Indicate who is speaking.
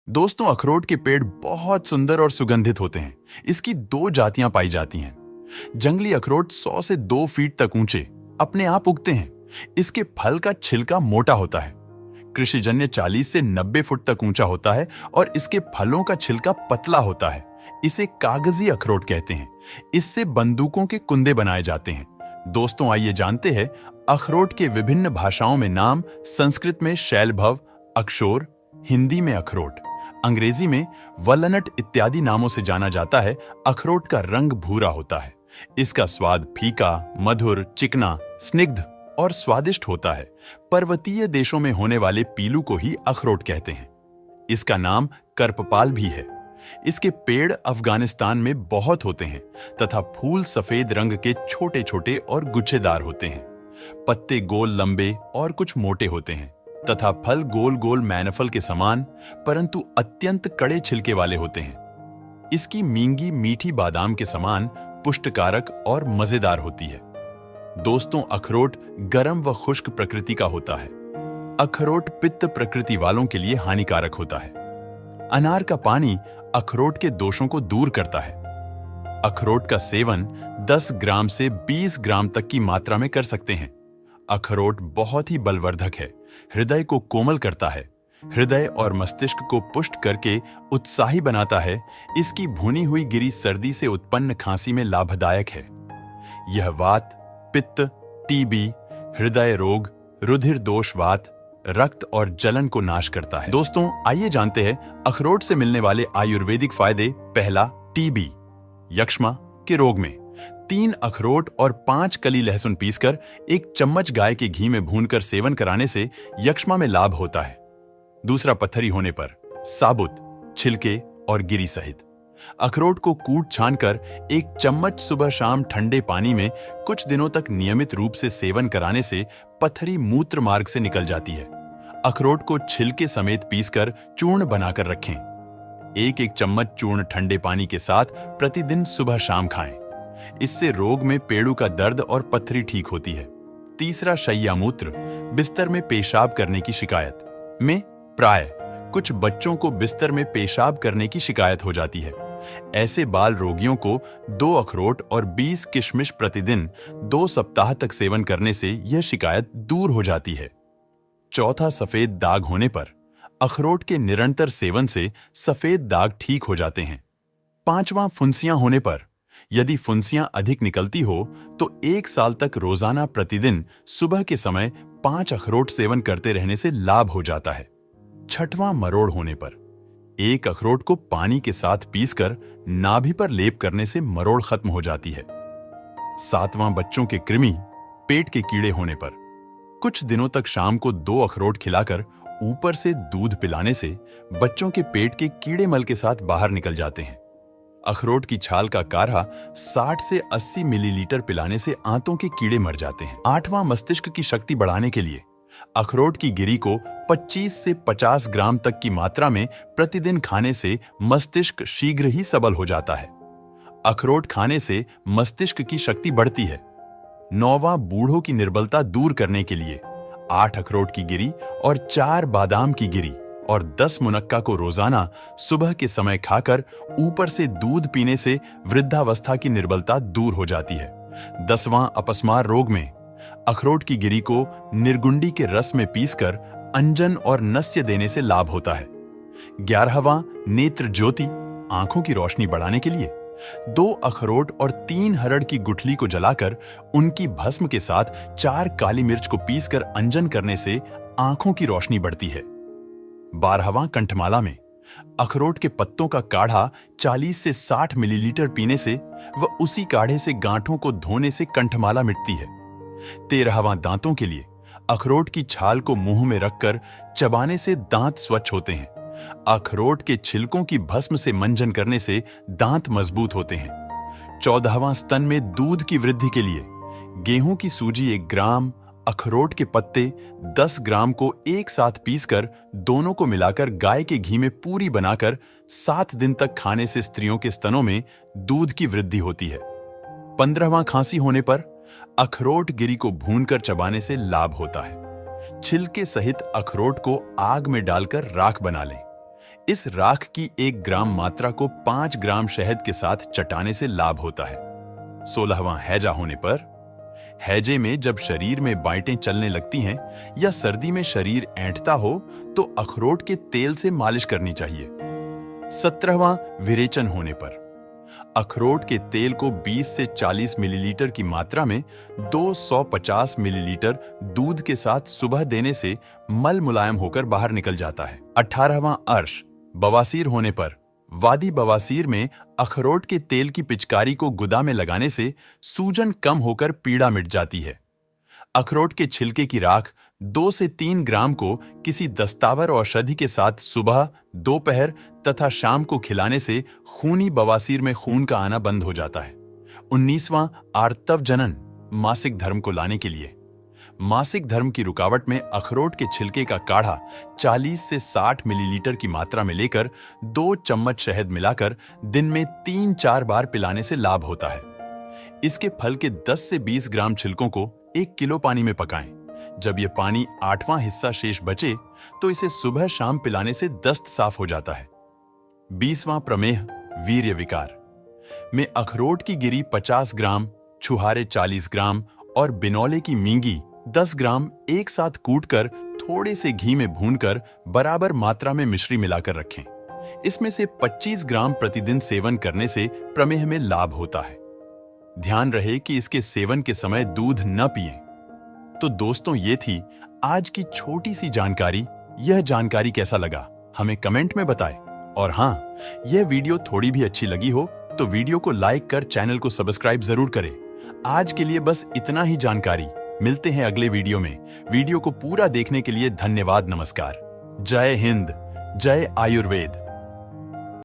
Speaker 1: दोस्तों, अखरोट के पेड़ बहुत सुंदर और सुगंधित होते हैं। इसकी दो जातियां पाई जाती हैं। जंगली अखरोट 100 से 2 फीट तक ऊंचे अपने आप उगते हैं। इसके फल का छिलका मोटा होता है। कृषिजन्य 40 से 90 फुट तक ऊंचा होता है और इसके फलों का छिलका पतला होता है। इसे कागजी अखरोट कहते हैं। इससे बंदूकों के कुंदे बनाए जाते हैं। दोस्तों, आइए जानते हैं अखरोट के विभिन्न भाषाओं में नाम। संस्कृत में शैलभव, अक्षोर, हिंदी में अखरोट, अंग्रेजी में वलनट इत्यादि नामों से जाना जाता है। अखरोट का रंग भूरा होता है। इसका स्वाद फीका, मधुर, चिकना, स्निग्ध और स्वादिष्ट होता है। पर्वतीय देशों में होने वाले पीलू को ही अखरोट कहते हैं। इसका नाम करपपाल भी है। इसके पेड़ अफगानिस्तान में बहुत होते हैं तथा फूल सफेद रंग के छोटे छोटे और गुच्छेदार होते हैं। पत्ते गोल, लंबे और कुछ मोटे होते हैं तथा फल गोल गोल मैनफल के समान परंतु अत्यंत कड़े छिलके वाले होते हैं। इसकी मींगी मीठी बादाम के समान पुष्टकारक और मजेदार होती है। दोस्तों, अखरोट गर्म व खुश्क प्रकृति का होता है। अखरोट पित्त प्रकृति वालों के लिए हानिकारक होता है। अनार का पानी अखरोट के दोषों को दूर करता है। अखरोट का सेवन 10 ग्राम से 20 ग्राम तक की मात्रा में कर सकते हैं। अखरोट बहुत ही बलवर्धक है। हृदय को कोमल करता है। हृदय और मस्तिष्क को पुष्ट करके उत्साही बनाता है। इसकी भुनी हुई गिरी सर्दी से उत्पन्न खांसी में लाभदायक है। यह वात, पित्त, टीबी, हृदय रोग, रुधिर दोष वात, रक्त और जलन को नाश करता है। दोस्तों, आइए जानते हैं अखरोट से मिलने वाले आयुर्वेदिक फायदे। पहला, टीबी यक्ष्मा के रोग में 3 अखरोट और 5 कली लहसुन पीसकर 1 चम्मच गाय के घी में भूनकर सेवन कराने से यक्ष्मा में लाभ होता है। दूसरा, पत्थरी होने पर साबुत, छिलके और गिरी सहित अखरोट को कूट छानकर 1 चम्मच सुबह शाम ठंडे पानी में कुछ दिनों तक नियमित रूप से सेवन कराने से पत्थरी मूत्र मार्ग से निकल जाती है। अखरोट को छिलके समेत पीसकर चूर्ण बनाकर रखें। 1-1 चम्मच चूर्ण ठंडे पानी के साथ प्रतिदिन सुबह शाम खाएं। इससे रोग में पेड़ू का दर्द और पत्थरी ठीक होती है। तीसरा, शैया मूत्र, बिस्तर में पेशाब करने की शिकायत में प्राय कुछ बच्चों को बिस्तर में पेशाब करने की शिकायत हो जाती है। ऐसे बाल रोगियों को 2 अखरोट और 20 किशमिश प्रतिदिन 2 सप्ताह तक सेवन करने से यह शिकायत दूर हो जाती है। चौथा, सफेद दाग होने पर अखरोट के निरंतर सेवन से सफेद दाग ठीक हो जाते हैं। पांचवां, फुंसियां होने पर यदि फुंसियां अधिक निकलती हो तो 1 साल तक रोजाना प्रतिदिन सुबह के समय 5 अखरोट सेवन करते रहने से लाभ हो जाता है। छठवां, मरोड़ होने पर 1 अखरोट को पानी के साथ पीसकर नाभि पर लेप करने से मरोड़ खत्म हो जाती है। 7वां, बच्चों के कृमि, पेट के कीड़े होने पर कुछ दिनों तक शाम को 2 अखरोट खिलाकर ऊपर से दूध पिलाने से बच्चों के पेट के कीड़े मल के साथ बाहर निकल जाते हैं। अखरोट की छाल का काढ़ा 60 से 80 मिलीलीटर पिलाने से आंतों के कीड़े मर जाते हैं। 8वां, मस्तिष्क की शक्ति बढ़ाने के लिए अखरोट की गिरी को 25 से 50 ग्राम तक की मात्रा में प्रतिदिन खाने से मस्तिष्क शीघ्र ही सबल हो जाता है। अखरोट खाने से मस्तिष्क की शक्ति बढ़ती है। 9वां, बूढ़ों की निर्बलता दूर करने के लिए 8 अखरोट की गिरी और 4 बादाम की गिरी और 10 मुनक्का को रोजाना सुबह के समय खाकर ऊपर से दूध पीने से वृद्धावस्था की निर्बलता दूर हो जाती है। 10वां, अपस्मार रोग में अखरोट की गिरी को निर्गुंडी के रस में पीसकर अंजन और नस्य देने से लाभ होता है। 11वां, नेत्र ज्योति, आंखों की रोशनी बढ़ाने के लिए 2 अखरोट और 3 हरड़ की गुठली को जलाकर उनकी भस्म के साथ 4 काली मिर्च को पीसकर अंजन करने से आंखों की रोशनी बढ़ती है। 12वां, कंठमाला में अखरोट के पत्तों का काढ़ा 40 से 60 मिलीलीटर पीने से व उसी काढ़े से गांठों को धोने से कंठमाला मिटती है। 13वां, दांतों के लिए अखरोट की छाल को मुंह में रखकर चबाने से दांत स्वच्छ होते हैं। अखरोट के छिलकों की भस्म से मंजन करने से दांत मजबूत होते हैं। 14वां, स्तन में दूध की वृद्धि के लिए गेहूं की सूजी 1 ग्राम, अखरोट के पत्ते 10 ग्राम को एक साथ पीसकर दोनों को मिलाकर गाय के घी में पूरी बनाकर 7 दिन तक खाने से स्त्रियों के स्तनों में दूध की वृद्धि होती है। 15वां, खांसी होने पर अखरोट गिरी को भूनकर चबाने से लाभ होता है। छिलके सहित अखरोट को आग में डालकर राख बना लें। इस राख की 1 ग्राम मात्रा को 5 ग्राम शहद के साथ चटाने से लाभ होता है। 16वां हैजा होने पर, हैजे में जब शरीर में बाइटें चलने लगती हैं या सर्दी में शरीर ऐंठता हो तो अखरोट के तेल से मालिश करनी चाहिए। 17वां विरेचन होने पर, अखरोट के तेल को 20 से 40 मिलीलीटर की मात्रा में 250 मिलीलीटर दूध के साथ सुबह देने से मल मुलायम होकर बाहर निकल जाता है। 18वां अर्श, बवासीर होने पर, वादी बवासीर में अखरोट के तेल की पिचकारी को गुदा में लगाने से सूजन कम होकर पीड़ा मिट जाती है। अखरोट के छिलके की राख 2 से 3 ग्राम को किसी दस्तावर औषधि के साथ सुबह, दोपहर तथा शाम को खिलाने से खूनी बवासीर में खून का आना बंद हो जाता है। 19वां आर्तव जनन, मासिक धर्म को लाने के लिए, मासिक धर्म की रुकावट में अखरोट के छिलके का काढ़ा 40 से 60 मिलीलीटर की मात्रा में लेकर 2 चम्मच शहद मिलाकर दिन में 3-4 बार पिलाने से लाभ होता है। इसके फल के 10 से 20 ग्राम छिलकों को 1 किलो पानी में पकाएं। जब यह पानी 8वां हिस्सा शेष बचे तो इसे सुबह शाम पिलाने से दस्त साफ हो जाता है। 20वां प्रमेह, वीर्य विकार में अखरोट की गिरी 50 ग्राम, छुहारे 40 ग्राम और बिनौले की मींगी 10 ग्राम एक साथ कूटकर थोड़े से घी में भूनकर बराबर मात्रा में मिश्री मिलाकर रखें। इसमें से 25 ग्राम प्रतिदिन सेवन करने से प्रमेह में लाभ होता है। ध्यान रहे कि इसके सेवन के समय दूध न पिएं। तो दोस्तों, ये थी आज की छोटी सी जानकारी। यह जानकारी कैसा लगा हमें कमेंट में बताएं। और हाँ, यह वीडियो थोड़ी भी अच्छी लगी हो तो वीडियो को लाइक कर चैनल को सब्सक्राइब जरूर करें। आज के लिए बस इतना ही जानकारी। मिलते हैं अगले वीडियो में। वीडियो को पूरा देखने के लिए धन्यवाद। नमस्कार। जय हिंद, जय आयुर्वेद।